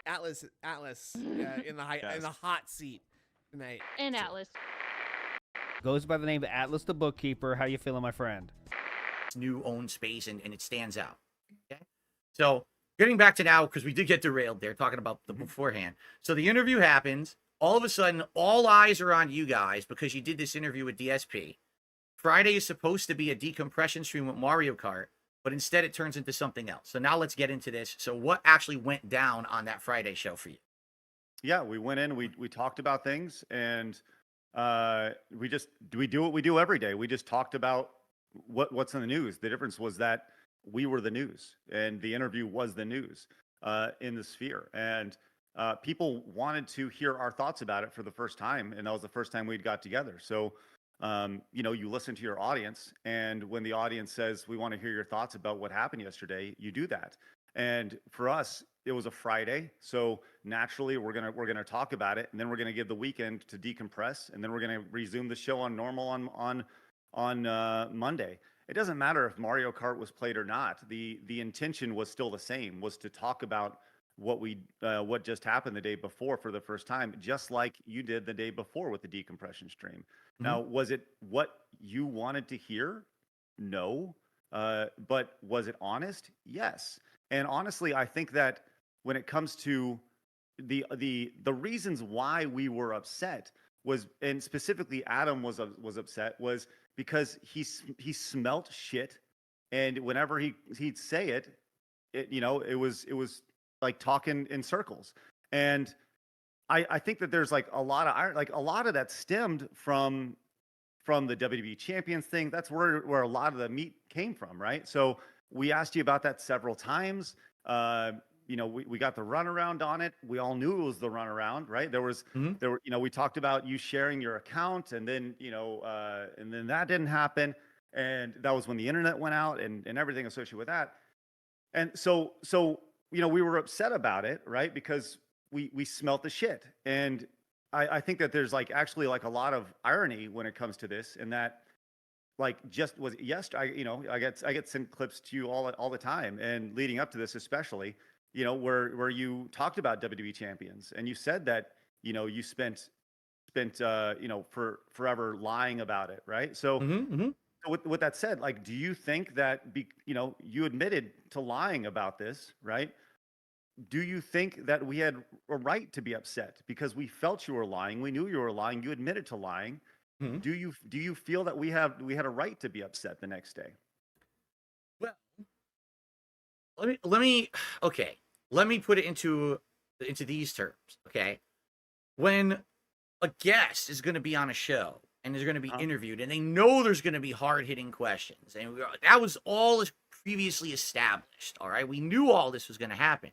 Atlas in the Yes. hot seat tonight. And Atlas. Goes by the name of Atlas the Bookkeeper. How you feeling, my friend? New own space and it stands out. Okay. So getting back to now, because we did get derailed there talking about the beforehand. So the interview happens. All of a sudden, all eyes are on you guys because you did this interview with DSP. Friday is supposed to be a decompression stream with Mario Kart, but instead it turns into something else. So now let's get into this. So what actually went down on that Friday show for you? Yeah, we went in, we talked about things, and we do what we do every day. We just talked about what's in the news. The difference was that we were the news, and the interview was the news in the sphere. And people wanted to hear our thoughts about it for the first time, and that was the first time we'd got together. So, you listen to your audience, and when the audience says, we want to hear your thoughts about what happened yesterday, you do that. And for us, it was a Friday, so naturally we're gonna talk about it, and then we're gonna give the weekend to decompress, and then we're gonna resume the show on normal on Monday. It doesn't matter if Mario Kart was played or not. The intention was still the same, was to talk about what just happened the day before for the first time, just like you did the day before with the decompression stream. Mm-hmm. Now, was it what you wanted to hear? No. But was it honest? Yes. And honestly, I think that when it comes to the reasons why we were upset was, and specifically Adam was upset, was because he smelt shit, and whenever he'd say it it was like talking in circles. And I think that there's like a lot of that stemmed from the WWE Champions thing. That's where a lot of the meat came from, right? So we asked you about that several times. We got the runaround on it. We all knew it was the runaround, right? There were, we talked about you sharing your account, and then, and then that didn't happen. And that was when the internet went out and everything associated with that. And so, we were upset about it, right? Because we smelt the shit. And I think that there's actually a lot of irony when it comes to this, and that just was yesterday, I get sent clips to you all the time, and leading up to this especially, where you talked about WWE champions, and you said that, you spent for forever lying about it, right? So, so with that said, do you think that you admitted to lying about this, right? Do you think that we had a right to be upset because we felt you were lying? We knew you were lying. You admitted to lying. Mm-hmm. Do you feel that we had a right to be upset the next day? Well, let me put it into these terms. Okay, when a guest is going to be on a show and is going to be interviewed, and they know there's going to be hard-hitting questions, and that was all previously established. All right, we knew all this was going to happen.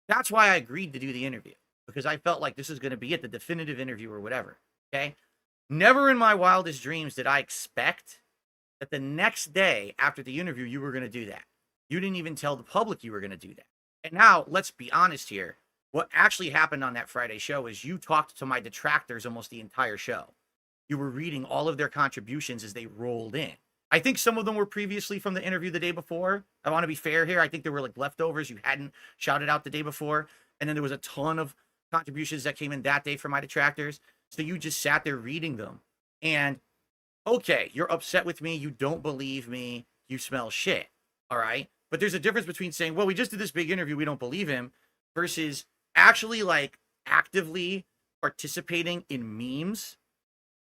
That's why I agreed to do the interview, because I felt like this was going to be it, the definitive interview or whatever. Okay. Never in my wildest dreams did I expect that the next day after the interview, you were going to do that. You didn't even tell the public you were going to do that. And now, let's be honest here. What actually happened on that Friday show is you talked to my detractors almost the entire show. You were reading all of their contributions as they rolled in. I think some of them were previously from the interview the day before. I want to be fair here. I think there were leftovers you hadn't shouted out the day before. And then there was a ton of contributions that came in that day from my detractors. So you just sat there reading them. And, okay, you're upset with me. You don't believe me. You smell shit. All right? But there's a difference between saying, well, we just did this big interview, we don't believe him, versus actually, actively participating in memes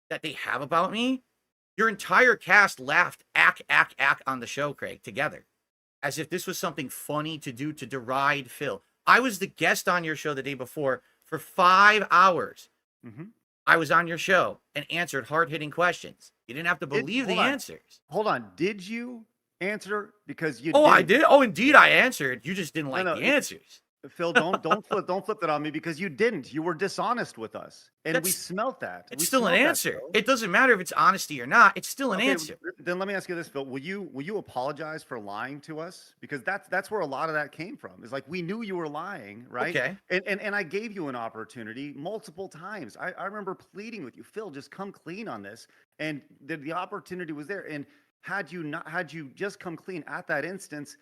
that they have about me. Your entire cast laughed ack on the show, Craig, together, as if this was something funny to do to deride Phil. I was the guest on your show the day before for 5 hours. Mm-hmm. I was on your show and answered hard-hitting questions. You didn't have to believe the answers. Hold on. Did you answer? Because you didn't. I did. Oh, indeed, I answered. You just didn't like the answers. Phil, don't flip that on me, because you didn't. You were dishonest with us, and we smelt that. It's still an answer. It doesn't matter if it's honesty or not. It's still an answer. Then let me ask you this, Phil. Will you apologize for lying to us? Because that's where a lot of that came from. Is we knew you were lying, right? Okay. And I gave you an opportunity multiple times. I remember pleading with you, Phil, just come clean on this, and the opportunity was there. And had you just come clean at that instance,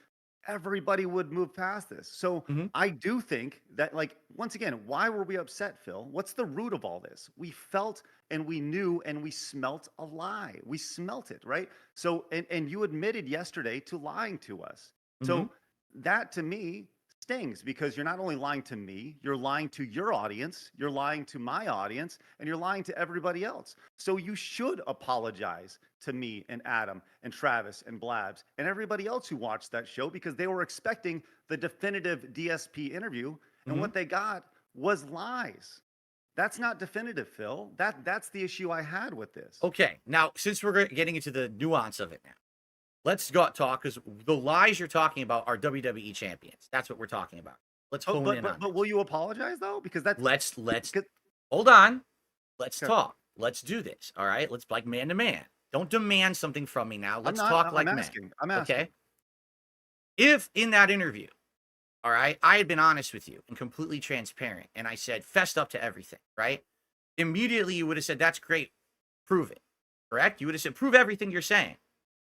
everybody would move past this. So Mhm. I do think that, like, once again, why were we upset, Phil? What's the root of all this? We felt and we knew and we smelt a lie. We smelt it, right? So, and you admitted yesterday to lying to us. Mhm. So that to me stings, because you're not only lying to me, you're lying to your audience, you're lying to my audience, and you're lying to everybody else. So you should apologize to me and Adam and Travis and Blabs and everybody else who watched that show, because they were expecting the definitive DSP interview, and Mhm. what they got was lies. That's not definitive, Phil. That's the issue I had with this. Okay, now since we're getting into the nuance of it now, let's go talk, because the lies you're talking about are WWE champions. That's what we're talking about. Let's Oh, hone in on but this. will you apologize though? Because that's Let's 'cause- hold on. Let's okay. talk. Let's do this. All right. Let's like man to man. Don't demand something from me now. I'm Let's not. talk like I'm men. asking. I'm asking. Okay. If in that interview, all right, I had been honest with you and completely transparent, and I said fessed up to everything, right? Immediately you would have said, "That's great. Prove it." Correct? You would have said, "Prove everything you're saying."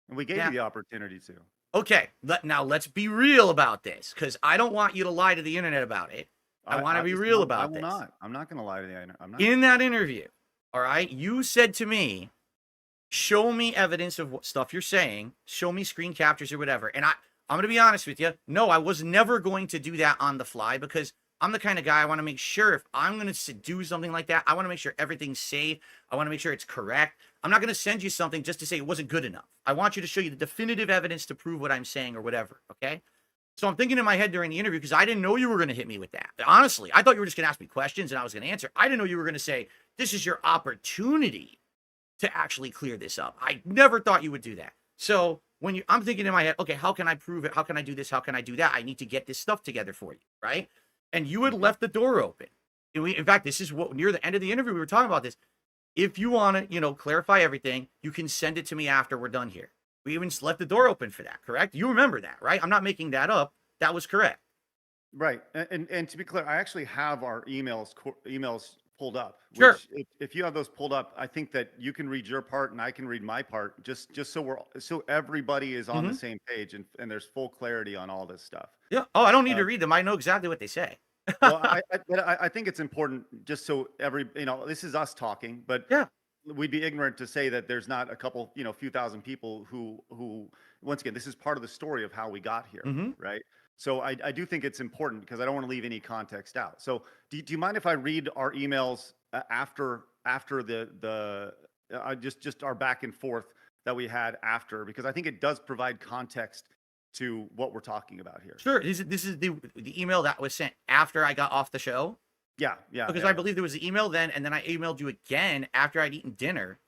And we gave Now, you the opportunity to. okay. Now let's be real about this, because I don't want you to lie to the internet about it. I want to be listen, real I about will this. not. I'm not going to lie to the internet. I'm not. In that interview, all right, you said to me, show me evidence of what stuff you're saying, show me screen captures or whatever. And I'm going to be honest with you. No, I was never going to do that on the fly, because I'm the kind of guy, I want to make sure if I'm going to do something like that, I want to make sure everything's safe. I want to make sure it's correct. I'm not going to send you something just to say it wasn't good enough. I want you to show you the definitive evidence to prove what I'm saying or whatever. Okay. So I'm thinking in my head during the interview, because I didn't know you were going to hit me with that. Honestly, I thought you were just going to ask me questions and I was going to answer. I didn't know you were going to say, this is your opportunity to actually clear this up. I never thought you would do that. So I'm thinking in my head, okay, how can I prove it? How can I do this? How can I do that? I need to get this stuff together for you, right? And you had left the door open. In fact, this is what near the end of the interview, we were talking about this. If you want to, clarify everything, you can send it to me after we're done here. We even left the door open for that, correct? You remember that, right? I'm not making that up. That was correct. Right. And to be clear, I actually have our emails pulled up. Sure. Which if you have those pulled up, I think that you can read your part and I can read my part, just so everybody is on the same page, and there's full clarity on all this stuff. Yeah. Oh, I don't need to read them. I know exactly what they say. Well, I think it's important, just so this is us talking, but Yeah. we'd be ignorant to say that there's not a couple, few thousand people who once again, this is part of the story of how we got here, right? So I do think it's important, because I don't want to leave any context out. So do you mind if I read our emails after the just our back and forth that we had after, because I think it does provide context to what we're talking about here. Sure. This is the email that was sent after I got off the show. Yeah. Because I believe there was an email then, and then I emailed you again after I'd eaten dinner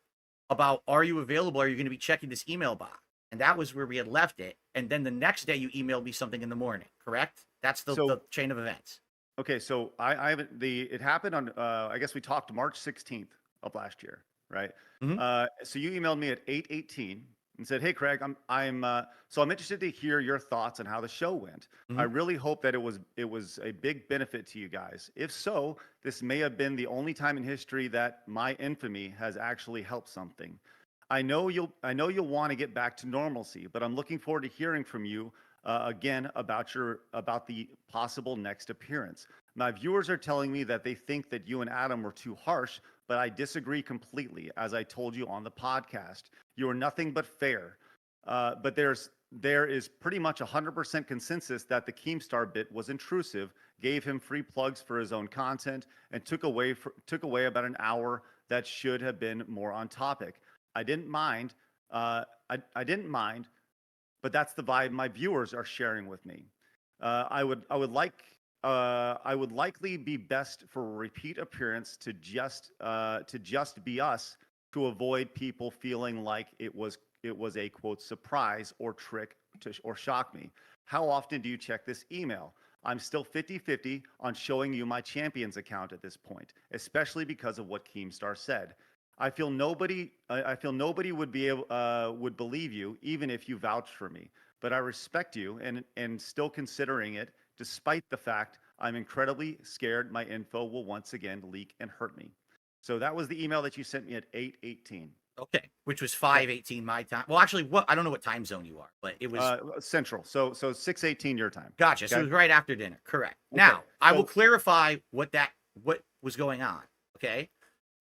about, are you available? Are you going to be checking this email box? And that was where we had left it. And then the next day you emailed me something in the morning, correct? That's the chain of events. Okay, so I haven't it happened on I guess we talked March 16th of last year, right? So you emailed me at 8:18 and said, "Hey Craig, I'm interested to hear your thoughts on how the show went. I really hope that it was a big benefit to you guys. If so, this may have been the only time in history that my infamy has actually helped something. I know you'll want to get back to normalcy, but I'm looking forward to hearing from you again about the possible next appearance. My viewers are telling me that they think that you and Adam were too harsh, but I disagree completely. As I told you on the podcast, you are nothing but fair. But there is pretty much 100% consensus that the Keemstar bit was intrusive, gave him free plugs for his own content, and took away about an hour that should have been more on topic. I didn't mind. I didn't mind, but that's the vibe my viewers are sharing with me. I would likely be best for a repeat appearance to just be us, to avoid people feeling like it was a quote surprise or trick or shock me. How often do you check this email? I'm still 50-50 on showing you my champions account at this point, especially because of what Keemstar said. I feel nobody would believe you even if you vouched for me. But I respect you and still considering it, despite the fact I'm incredibly scared my info will once again leak and hurt me." So that was the email that you sent me at 8:18. Okay, which was 5:18 my time. Well, actually, what I don't know what time zone you are, but it was Central. So 6:18 your time. gotcha. So it Okay. was right after dinner. Correct. Okay. Now I will So clarify what was going on. Okay.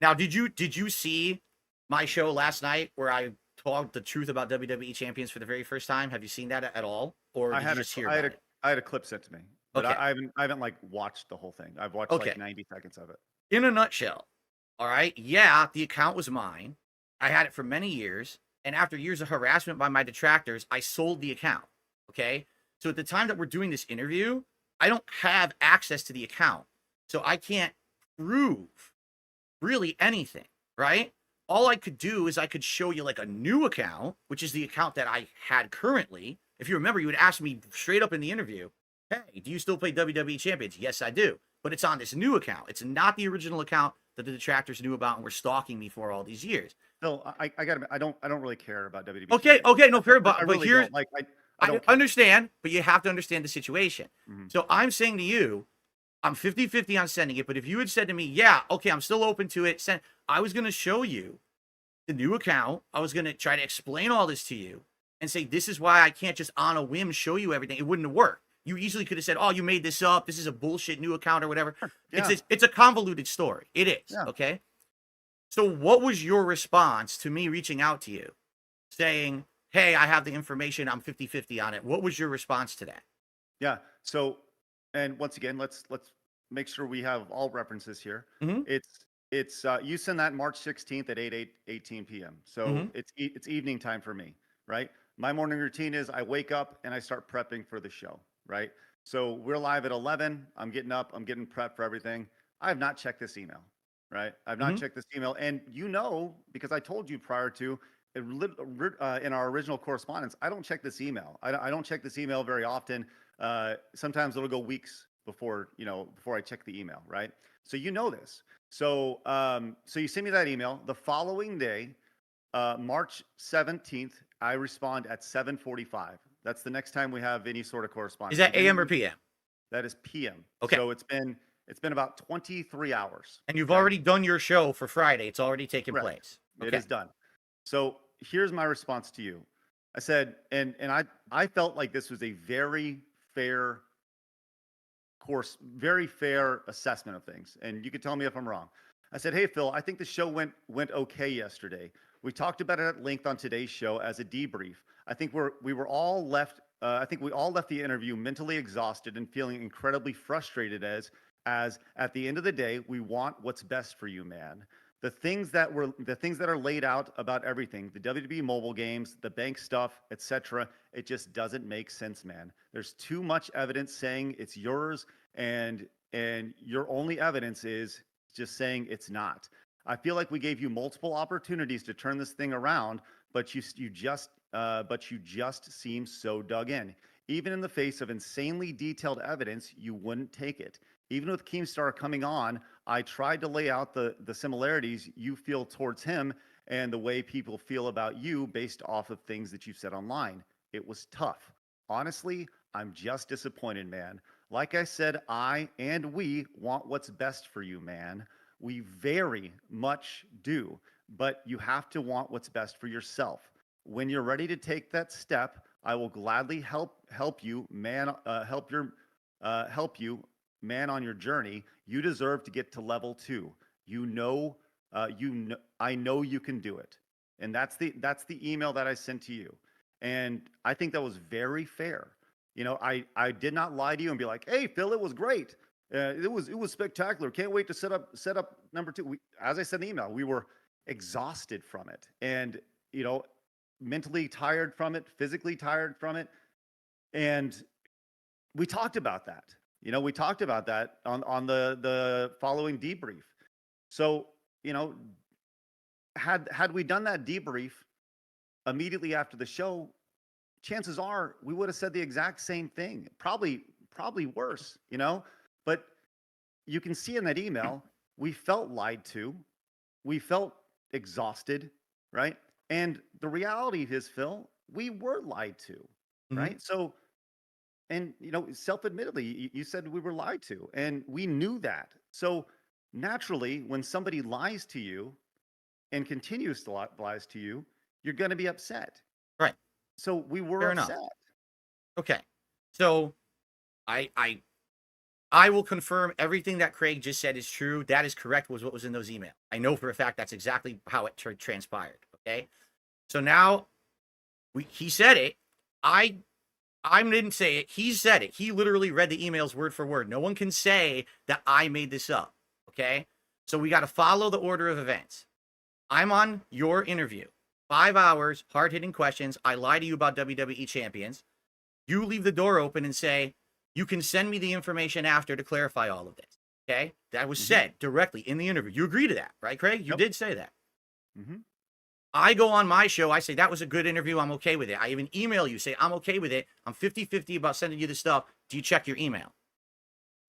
Now, did you see my show last night where I told the truth about WWE champions for the very first time? Have you seen that at all, or I did had you a just hear I had about a it? I had a clip sent to me, but Okay. I haven't like watched the whole thing. I've watched Okay. like 90 seconds of it. In a nutshell, all right. Yeah, the account was mine. I had it for many years, and after years of harassment by my detractors, I sold the account. Okay. So at the time that we're doing this interview, I don't have access to the account, so I can't prove really anything, right? All I could do is I could show you like a new account, which is the account that I had currently. If you remember, you would ask me straight up in the interview, hey, do you still play WWE Champions? Yes, I do. But it's on this new account. It's not the original account that the detractors knew about and were stalking me for all these years. Phil, I got to I don't really care about WWE. Okay, champions. okay, no, fair, I but really here's don't. Like I I don't care. understand, but you have to understand the situation. Mhm. So I'm saying to you, I'm 50-50 on sending it, but if you had said to me, yeah, okay, I'm still open to it, send, I was going to show you the new account. I was going to try to explain all this to you and say, this is why I can't just on a whim show you everything. It wouldn't have worked. You easily could have said, oh, you made this up. This is a bullshit new account or whatever. Yeah. It's a convoluted story. It is. Yeah. Okay. So what was your response to me reaching out to you saying, hey, I have the information. I'm 50-50 on it. What was your response to that? Yeah. So, and once again, let's make sure we have all references here. Mhm. It's you send that March 16th at 18 p.m. So Mhm. it's evening time for me, right? My morning routine is I wake up and I start prepping for the show, right? So we're live at 11. I'm getting up. I'm getting prepped for everything. I have not checked this email, right? I've not Mhm. checked this email, and because I told you prior to in our original correspondence, I don't check this email. I don't check this email very often. Sometimes it'll go weeks before I check the email, right? So you know this. So so you send me that email. The following day, March 17th, I respond at 7:45. That's the next time we have any sort of correspondence. Is that If AM or any- PM? That is PM. Okay. So it's been about 23 hours. And you've Okay? already done your show for Friday. It's already taken Correct. place. It Okay. is done. So here's my response to you. I said, and I felt like this was a very fair very fair assessment of things. And you could tell me if I'm wrong. I said, hey Phil, I think the show went okay yesterday. We talked about it at length on today's show as a debrief. I think we were all left. I think we all left the interview mentally exhausted and feeling incredibly frustrated as at the end of the day, we want what's best for you, man. The things that are laid out about everything, the WWE mobile games, the bank stuff, etc., it just doesn't make sense, man. There's too much evidence saying it's yours, and your only evidence is just saying it's not. I feel like we gave you multiple opportunities to turn this thing around, but you just seem so dug in. Even in the face of insanely detailed evidence, you wouldn't take it. Even with Keemstar coming on, I tried to lay out the similarities you feel towards him and the way people feel about you based off of things that you've said online. It was tough. Honestly, I'm just disappointed, man. Like I said, I and we want what's best for you, man. We very much do, but you have to want what's best for yourself. When you're ready to take that step, I will gladly help you, man. Help you, man, on your journey. You deserve to get to level 2. I know you can do it, and that's the email that I sent to you, and I think that was very fair. I did not lie to you and be like, hey Phil, it was great. It was spectacular. Can't wait to set up number 2. As I said in the email, we were exhausted from it, and mentally tired from it, physically tired from it, and we talked about that. We talked about that on the following debrief. So had we done that debrief immediately after the show, chances are we would have said the exact same thing. Probably worse. But you can see in that email, we felt lied to, we felt exhausted, right? And the reality is, Phil, we were lied to, right? So, and self-admittedly, you said we were lied to, and we knew that. So naturally, when somebody lies to you and continues to lies to you, you're going to be upset. Right. So we were Fair upset. enough. Okay. So I will confirm everything that Craig just said is true. That is correct, was what was in those emails. I know for a fact that's exactly how it transpired. Okay. So now he said it. I didn't say it. He said it. He literally read the emails word for word. No one can say that I made this up. Okay. So we got to follow the order of events. I'm on your interview. 5 hours, hard-hitting questions. I lie to you about WWE champions. You leave the door open and say, you can send me the information after to clarify all of this. Okay? That was said directly in the interview. You agree to that, right, Craig? You did say that. I go on my show. I say, that was a good interview. I'm okay with it. I even email you, say, I'm okay with it. I'm 50-50 about sending you the stuff. Do you check your email?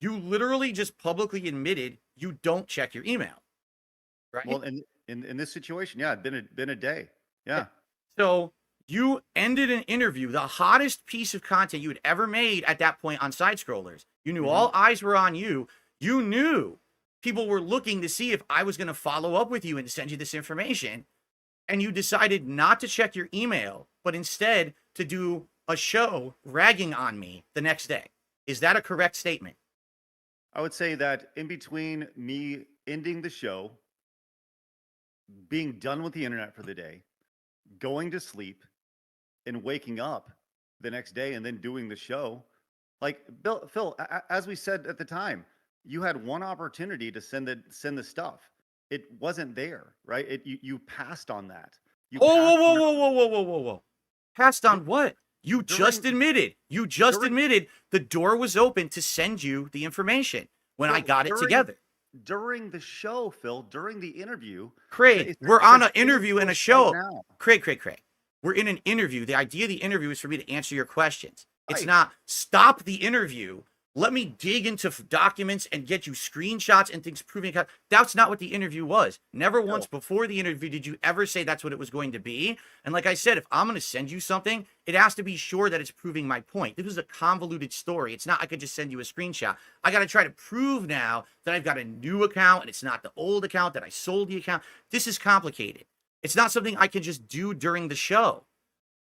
You literally just publicly admitted you don't check your email. Right? Well, in this situation, yeah, it'd been a day. Yeah. So you ended an interview, the hottest piece of content you had ever made at that point on Side Scrollers. You knew all eyes were on you. You knew people were looking to see if I was going to follow up with you and send you this information. And you decided not to check your email, but instead to do a show ragging on me the next day. Is that a correct statement? I would say that in between me ending the show, being done with the internet for the day, going to sleep, and waking up the next day and then doing the show, like Phil, as we said at the time, you had one opportunity to send the stuff. It wasn't there, right? You passed on that. Whoa. Passed on what? You just admitted the door was open to send you the information when I got it together. During the show, Phil, during the interview. Craig, we're on an interview and a show. Craig. We're in an interview. The idea of the interview is for me to answer your questions. It's not stop the interview. Let me dig into documents and get you screenshots and things proving that's not what the interview was. Never once before the interview did you ever say that's what it was going to be. And like I said, if I'm going to send you something, it has to be sure that it's proving my point. This was a convoluted story. It's not I could just send you a screenshot. I got to try to prove now that I've got a new account and it's not the old account, that I sold the account. This is complicated. It's not something I can just do during the show.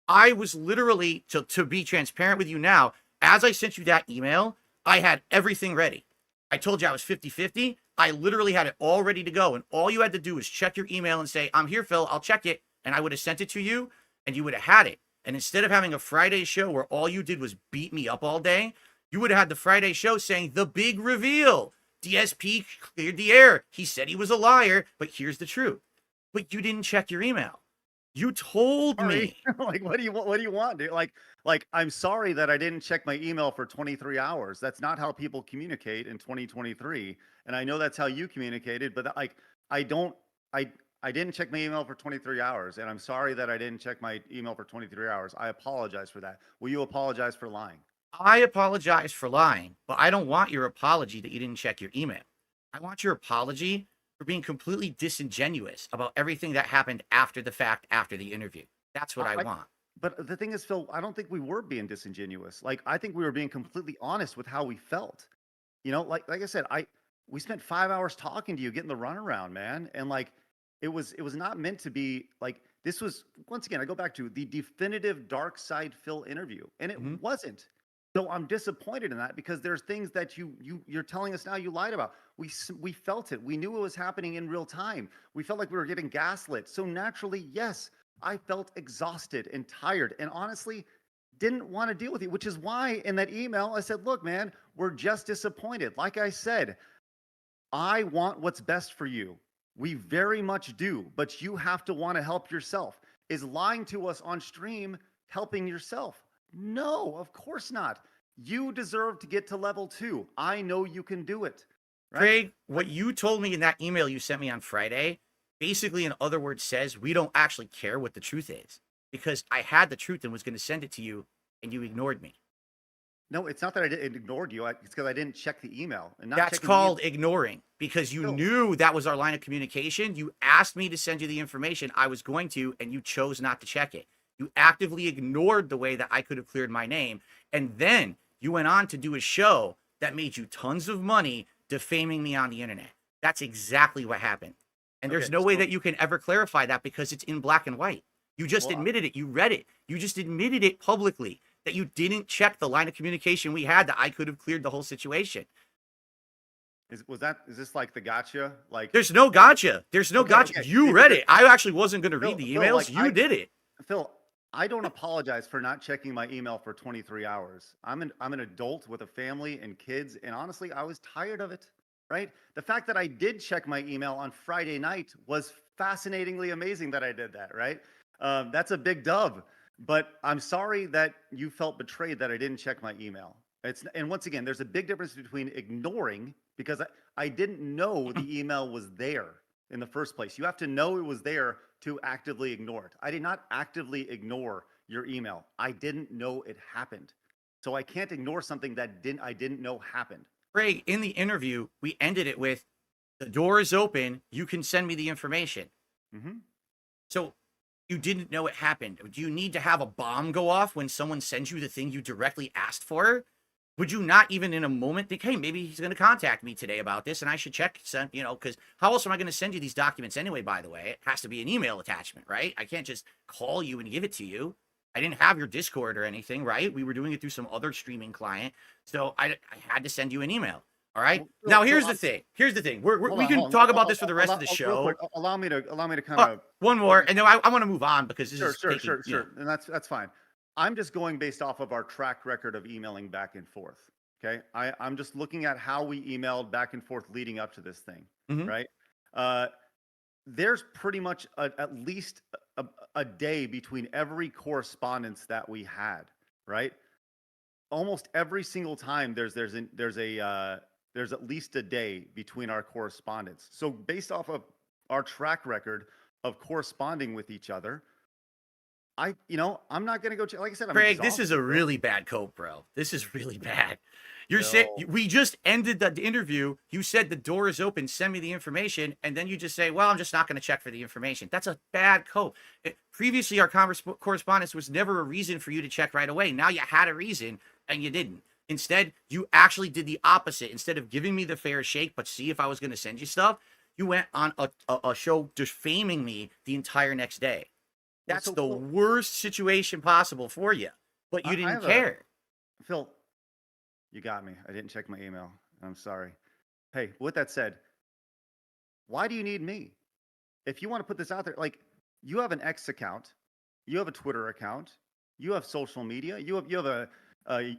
I was literally, to be transparent with you now, as I sent you that email, I had everything ready. I told you I was 50-50. I literally had it all ready to go. And all you had to do was check your email and say, I'm here, Phil. I'll check it. And I would have sent it to you and you would have had it. And instead of having a Friday show where all you did was beat me up all day, you would have had the Friday show saying the big reveal. DSP cleared the air. He said he was a liar, but here's the truth. But you didn't check your email. You told me. Like, what do you want, dude? Like, I'm sorry that I didn't check my email for 23 hours. That's not how people communicate in 2023. And I know that's how you communicated, but like, I didn't check my email for 23 hours. And I'm sorry that I didn't check my email for 23 hours. I apologize for that. Will you apologize for lying? I apologize for lying, but I don't want your apology that you didn't check your email. I want your apology for being completely disingenuous about everything that happened after the fact, after the interview. That's what I want. But the thing is, Phil, I don't think we were being disingenuous. Like, I think we were being completely honest with how we felt. You know, like I said, we spent 5 hours talking to you, getting the runaround, man. And like, it was not meant to be like, this was, once again, I go back to the definitive Dark Side Phil interview. And it wasn't. So I'm disappointed in that because there's things that you're telling us now you lied about. We felt it. We knew it was happening in real time. We felt like we were getting gaslit. So naturally, yes, I felt exhausted and tired and honestly didn't want to deal with it, which is why in that email I said, look, man, we're just disappointed. Like I said, I want what's best for you. We very much do, but you have to want to help yourself. Is lying to us on stream helping yourself? No, of course not. You deserve to get to level 2. I know you can do it. Right? Craig, what you told me in that email you sent me on Friday, basically in other words says we don't actually care what the truth is because I had the truth and was going to send it to you and you ignored me. No, it's not that I ignored you. It's because I didn't check the email. And that's called ignoring because you knew that was our line of communication. You asked me to send you the information. I was going to, and you chose not to check it. You actively ignored the way that I could have cleared my name. And then you went on to do a show that made you tons of money defaming me on the internet. That's exactly what happened. And there's Okay, no way so- that you can ever clarify that because it's in black and white. You just Well, admitted it. You read it. You just admitted it publicly that you didn't check the line of communication we had that I could have cleared the whole situation. Is this like the gotcha? Like, There's no gotcha. There's no Okay, gotcha. okay. You read it. I actually wasn't going to read the Phil, emails. like, You did it. Phil, I don't apologize for not checking my email for 23 hours. I'm an adult with a family and kids, and honestly, I was tired of it. Right? The fact that I did check my email on Friday night was fascinatingly amazing that I did that. Right? That's a big dub. But I'm sorry that you felt betrayed that I didn't check my email. And once again, there's a big difference between ignoring, because I didn't know the email was there in the first place. You have to know it was there to actively ignore it. I did not actively ignore your email. I didn't know it happened. So I can't ignore something that I didn't know happened. Craig, in the interview, we ended it with, the door is open. You can send me the information. Mm-hmm. So you didn't know it happened. Do you need to have a bomb go off when someone sends you the thing you directly asked for? Would you not even in a moment think, hey, maybe he's going to contact me today about this and I should check, because how else am I going to send you these documents anyway, by the way? It has to be an email attachment, right? I can't just call you and give it to you. I didn't have your Discord or anything, right? We were doing it through some other streaming client. So I had to send you an email. All right. Well, now, Phil, here's the thing. Here's the thing. We Hold can on. talk about this for the rest of the Real show. quick, allow me to kind of One more, and then I want to move on because this Sure, is taking, sure. And that's fine. I'm just going based off of our track record of emailing back and forth. Okay. I'm just looking at how we emailed back and forth leading up to this thing. Mhm. Right. There's pretty much at least a day between every correspondence that we had. Right. Almost every single time there's at least a day between our correspondence. So based off of our track record of corresponding with each other, I'm not going to go, like I said, I'm Craig, this is exhausted, a bro. really bad cope, bro. This is really bad. You're saying No. we just ended the interview. You said the door is open. Send me the information, and then you just say, "Well, I'm just not going to check for the information." That's a bad cope. Previously, our correspondence was never a reason for you to check right away. Now you had a reason, and you didn't. Instead, you actually did the opposite. Instead of giving me the fair shake, but see if I was going to send you stuff, you went on a show defaming me the entire next day. That's so the Phil- worst situation possible for you, but you I didn't have care. Phil, you got me. I didn't check my email. I'm sorry. Hey, with that said, why do you need me? If you want to put this out there, like, you have an X account, you have a Twitter account, you have social media, you have a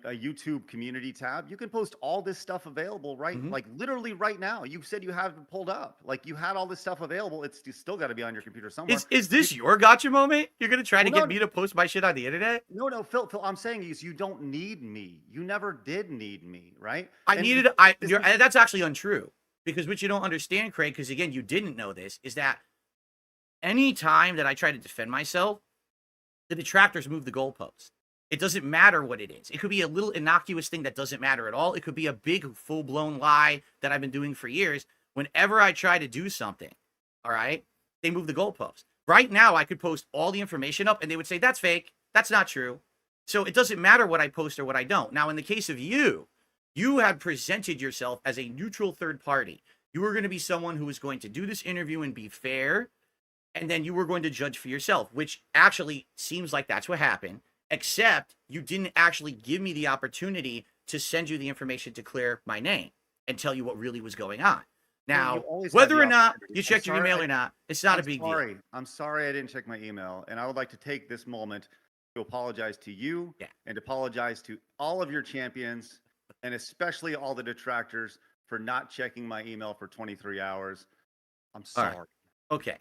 YouTube community tab. You can post all this stuff available, right? Mhm. Like literally right now. You said you have it pulled up. Like you had all this stuff available. It's still got to be on your computer somewhere. Is this your gotcha moment? You're gonna try to Well, get no, me to post my shit on the internet? No, Phil, I'm saying is you don't need me. You never did need me, right? I And needed. That's actually untrue, because what you don't understand, Craig, because again, you didn't know this, is that any time that I try to defend myself, the detractors move the goalpost. It doesn't matter what it is. It could be a little innocuous thing that doesn't matter at all. It could be a big, full-blown lie that I've been doing for years. Whenever I try to do something, all right, they move the goalpost. Right now, I could post all the information up, and they would say, that's fake. That's not true. So it doesn't matter what I post or what I don't. Now, in the case of you had presented yourself as a neutral third party. You were going to be someone who was going to do this interview and be fair, and then you were going to judge for yourself, which actually seems like that's what happened. Except you didn't actually give me the opportunity to send you the information to clear my name and tell you what really was going on. Now, whether or not you checked your email or not, it's not a big deal. I'm sorry I didn't check my email. And I would like to take this moment to apologize to you and apologize to all of your champions and especially all the detractors for not checking my email for 23 hours. I'm sorry. Right. Okay.